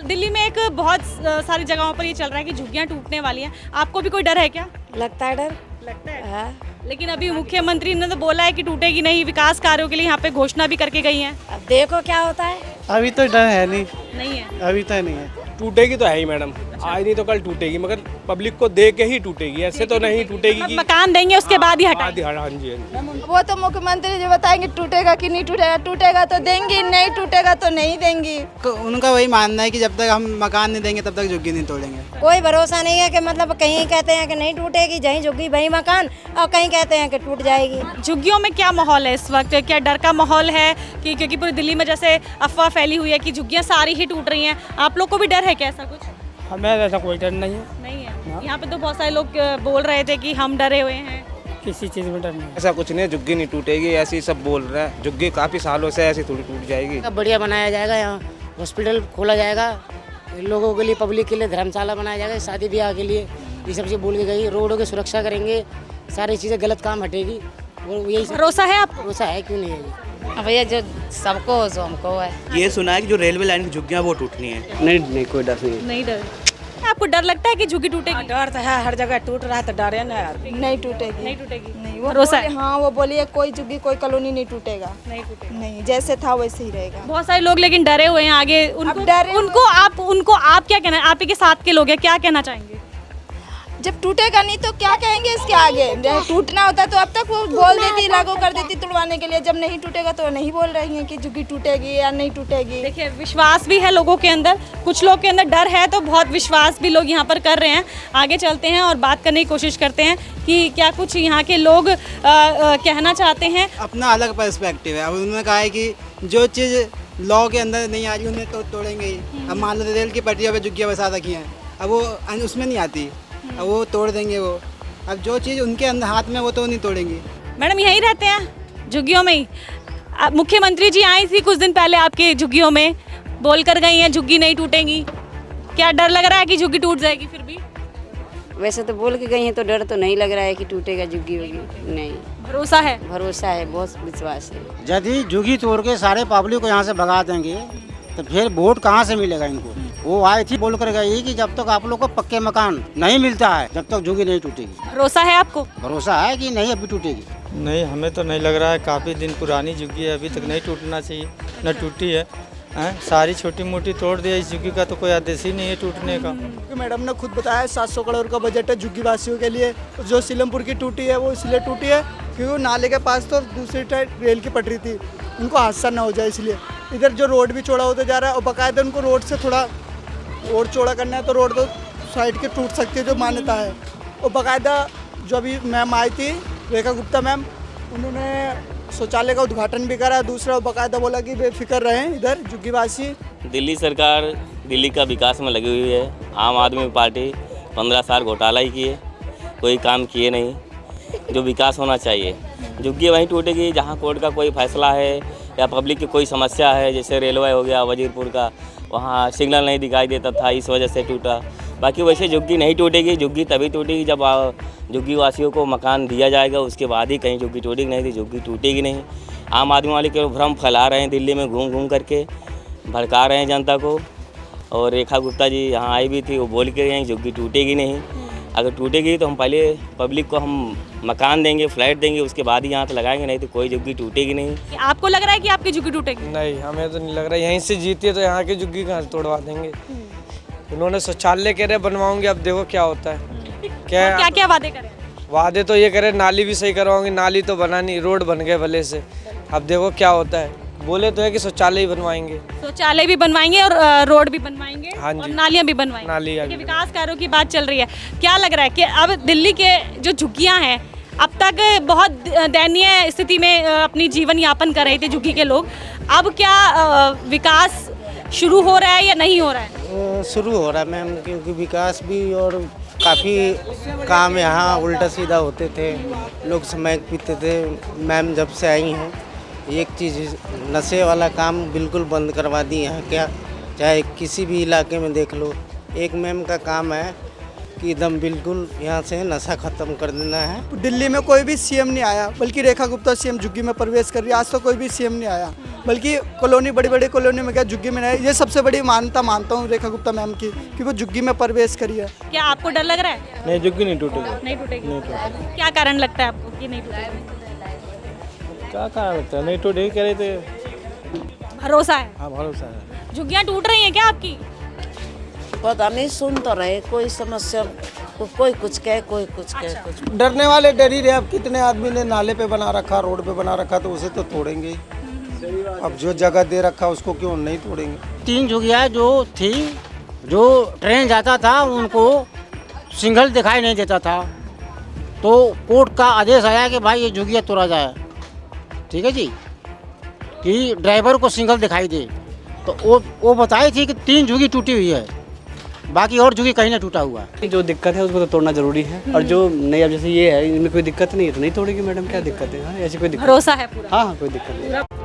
दिल्ली में एक बहुत सारी जगहों पर ये चल रहा है कि झुग्गियां टूटने वाली हैं। आपको भी कोई डर है क्या? लगता है डर। लगता है। हाँ। लेकिन अभी मुख्यमंत्री ने तो बोला है कि टूटेगी नहीं, विकास कार्यों के लिए यहाँ पे घोषणा भी करके गई हैं। अब देखो क्या होता है। अभी तो डर है नहीं, नहीं है। अभी तो नहीं है। टूटेगी तो है ही मैडम, आज नहीं तो कल टूटेगी, मगर पब्लिक को दे के ही टूटेगी, ऐसे तो नहीं टूटेगी कि मकान देंगे उसके बाद ही हटाएंगे। हाँ जी हाँ जी। वो तो मुख्यमंत्री जी बताएंगे टूटेगा कि नहीं टूटेगा, टूटेगा तो देंगी, नहीं टूटेगा तो नहीं देंगी। उनका वही मानना है कि जब तक हम मकान नहीं देंगे तब तक झुग्गी नहीं तोड़ेंगे। कोई भरोसा नहीं है कि मतलब कहीं कहते हैं कि नहीं टूटेगी, जहीं झुग्गी वहीं मकान, और कहीं कहते हैं कि टूट जाएगी। झुग्गियों में क्या माहौल है इस वक्त? क्या डर का माहौल है कि क्योंकि पूरी दिल्ली में जैसे अफवाह फैली हुई है कि झुग्गियां सारी ही टूट रही हैं, आप लोग को भी डर है क्या ऐसा कुछ? हमें ऐसा कोई डर नहीं है, नहीं है। यहाँ पे तो बहुत सारे लोग बोल रहे थे कि हम डरे हुए हैं। किसी चीज़ में डर नहीं। ऐसा कुछ नहीं, झुग्गी नहीं टूटेगी, ऐसे ही सब बोल रहे हैं। झुग्गी काफ़ी सालों से ऐसी थोड़ी टूट जाएगी। बढ़िया बनाया जाएगा, यहाँ हॉस्पिटल खोला जाएगा, लोगों के लिए, पब्लिक के लिए धर्मशाला बनाया जाएगा, शादी ब्याह के लिए, ये सब चीज़ बोल के गई। रोडों की सुरक्षा करेंगे, सारी चीज़ें गलत काम हटेगी, वो यही भरोसा है आपको? भरोसा है, क्यों नहीं है। भैया जो सबको जो हमको है। ये सुना है कि जो रेलवे लाइन की झुग्गियां वो टूटनी है। नहीं कोई डर नहीं। नहीं डर। आपको डर लगता है कि झुग्गी टूटेगी? डर तो है, हर जगह टूट रहा है तो डर है ना यार। नहीं टूटेगी। नहीं टूटेगी। नहीं, वो भरोसा है? हाँ, वो बोलिए कोई झुग्गी कोई कॉलोनी नहीं टूटेगा। नहीं टूटेगी। नहीं, जैसे था वैसे ही रहेगा। बहुत सारे लोग लेकिन डरे हुए हैं आगे। उनको डरे हुए- उनको आप क्या कहना, आप ही के साथ के लोग हैं, क्या कहना चाहेंगे? जब टूटेगा नहीं तो क्या कहेंगे इसके आगे? जब टूटना होता तो अब तक वो बोल देती, लागू कर देती तुड़वाने के लिए। जब नहीं टूटेगा तो नहीं बोल रही हैं कि झुग्गी टूटेगी या नहीं टूटेगी। देखिए, विश्वास भी है लोगों के अंदर, कुछ लोग के अंदर डर है तो बहुत विश्वास भी लोग यहाँ पर कर रहे हैं। आगे चलते हैं और बात करने की कोशिश करते हैं कि क्या कुछ यहाँ के लोग कहना चाहते हैं। अपना अलग पर्सपेक्टिव है। अब उन्होंने कहा है कि जो चीज़ लॉ के अंदर नहीं आ रही उन्हें तो तोड़ेंगे ही। अब मान लो रेल की पटरियों पे झुग्गियाँ बसा रखी हैं, अब वो उसमें नहीं आती, अब वो तोड़ देंगे वो। अब जो चीज़ उनके अंदर हाथ में वो तो नहीं तोड़ेंगी। मैडम यहीं रहते हैं झुग्गियों में ही? मुख्यमंत्री जी आई थी कुछ दिन पहले आपके झुग्गियों में, बोल कर गई हैं झुग्गी नहीं टूटेंगी। क्या डर लग रहा है कि झुग्गी टूट जाएगी फिर भी? वैसे तो बोल के गई हैं तो डर तो नहीं लग रहा है कि टूटेगा झुग्गी होगी। नहीं, भरोसा है? भरोसा है, बहुत विश्वास है। यदि झुग्गी तोड़ के सारे पब्लिक को यहाँ से भगा देंगे तो फिर वोट कहाँ से मिलेगा इनको? वो आई थी बोल कर गई कि जब तक आप लोग को पक्के मकान नहीं मिलता है जब तक झुग्गी नहीं टूटेगी। भरोसा है आपको? भरोसा है कि नहीं अभी टूटेगी। नहीं, हमें तो नहीं लग रहा है, काफ़ी दिन पुरानी झुग्गी है, अभी तक नहीं टूटना चाहिए, न टूटी है। सारी छोटी मोटी तोड़ दिया, इस झुग्गी का तो कोई आदेश ही नहीं है टूटने का। मैडम ने खुद बताया 700 करोड़ का बजट है झुग्गी वासियों के लिए। जो सीलमपुर की टूटी है वो इसलिए टूटी है क्योंकि नाले के पास तो दूसरी साइड रेल की पटरी थी, उनको हादसा ना हो जाए इसलिए। इधर जो रोड भी चौड़ा होता जा रहा है और बाकायदा उनको रोड से थोड़ा और चौड़ा करना है तो रोड तो साइड के टूट सकती है, जो मान्यता है। और बाकायदा जो अभी मैम आई थी रेखा गुप्ता मैम, उन्होंने शौचालय का उद्घाटन भी करा। दूसरा बाकायदा बोला कि बेफिक्र रहें इधर झुग्गीवासी। दिल्ली सरकार दिल्ली का विकास में लगी हुई है। आम आदमी पार्टी 15 साल घोटाला ही किए, कोई काम किए नहीं। जो विकास होना चाहिए, झुग्गी वहीं टूटेगी जहाँ कोर्ट का कोई फैसला है या पब्लिक की कोई समस्या है। जैसे रेलवे हो गया वजीरपुर का, वहाँ सिग्नल नहीं दिखाई देता था, इस वजह से टूटा। बाकी वैसे झुग्गी नहीं टूटेगी। झुग्गी तभी टूटेगी जब झुग्गी वासियों को मकान दिया जाएगा, उसके बाद ही कहीं झुग्गी टूटेगी, नहीं तो झुग्गी टूटेगी नहीं। आम आदमी वाले केवल भ्रम फैला रहे हैं, दिल्ली में घूम घूम करके भड़का रहे हैं जनता को। और रेखा गुप्ता जी यहाँ आई भी थी, वो बोल के गए हैं झुग्गी टूटेगी नहीं। अगर टूटेगी तो हम पहले पब्लिक को हम मकान देंगे, फ्लैट देंगे, उसके बाद ही यहाँ तो लगाएंगे, नहीं तो कोई झुग्गी टूटेगी नहीं। आपको लग रहा है कि आपकी झुग्गी टूटेगी? नहीं, हमें तो नहीं लग रहा। यहीं से जीती है तो यहाँ की झुग्गी कहाँ से तोड़वा देंगे। उन्होंने शौचालय कह रहे बनवाऊंगे, अब देखो क्या होता है। क्या क्या वादे करें? वादे तो ये करे नाली भी सही करवाऊंगी, नाली तो बना नहीं, रोड बन गए भले से। अब देखो क्या होता है। बोले तो है कि शौचालय ही बनवाएंगे, शौचालय भी बनवाएंगे और रोड भी बनवाएंगे। हाँ जी। और नालियां भी बनवाएंगे। नालियां भी। विकास कार्यों की बात चल रही है, क्या लग रहा है कि अब दिल्ली के जो झुग्गियां हैं अब तक बहुत दयनीय स्थिति में अपनी जीवन यापन कर रहे थे झुग्गी के लोग, अब क्या विकास शुरू हो रहा है या नहीं हो रहा है? शुरू हो रहा है मैम, क्योंकि विकास भी और काफ़ी काम यहाँ उल्टा सीधा होते थे, लोग स्मैक पीते थे। मैम जब से आई हैं एक चीज़, नशे वाला काम बिल्कुल बंद करवा दी यहाँ। क्या चाहे किसी भी इलाके में देख लो, एक मैम का काम है कि एकदम बिल्कुल यहाँ से नशा खत्म कर देना है। दिल्ली में कोई भी सीएम नहीं आया, बल्कि रेखा गुप्ता सीएम झुग्गी में प्रवेश कर रही है। आज तो कोई भी सीएम नहीं आया। बल्कि कॉलोनी बड़ी बड़ी कॉलोनी में क्या झुग्गी में नहीं, ये सबसे बड़ी मानता हूँ रेखा गुप्ता मैम की कि वो झुग्गी में प्रवेश करी है। क्या आपको डर लग रहा है? नहीं, झुग्गी नहीं टूटेगी। नहीं टूटेगी। क्या कारण लगता है आपको कि नहीं टूटेगी? क्या कारण लगता है नहीं टूटेगी, कह रहे थे। भरोसा है? हाँ, भरोसा है। झुग्गियाँ टूट रही हैं क्या आपकी? पता नहीं, सुन तो रहे, कोई समस्या, कोई कुछ कहे, कोई कुछ कहे, कुछ। डरने वाले डर ही रहे। अब कितने आदमी ने नाले पे बना रखा, रोड पे बना रखा, तो उसे तो तोड़ेंगे। अब जो जगह दे रखा उसको क्यों नहीं तोड़ेंगे। 3 झुग्गियाँ जो थी, जो ट्रेन जाता था उनको सिंगल दिखाई नहीं देता था, तो कोर्ट का आदेश आया कि भाई ये झुग्गियाँ तोड़ा जाए, ठीक है जी, कि ड्राइवर को सिंगल दिखाई दे। तो वो बताई थी कि 3 झुग्गी टूटी हुई है, बाकी और झुग्गी कहीं ना टूटा हुआ है। जो दिक्कत है उसको तो तोड़ना जरूरी है, और जो नहीं, अब जैसे ये है इनमें कोई दिक्कत नहीं है तो नहीं तोड़ेगी मैडम, क्या दिक्कत है? हाँ, ऐसी कोई दिक्कत, भरोसा है पूरा? हाँ, कोई दिक्कत नहीं।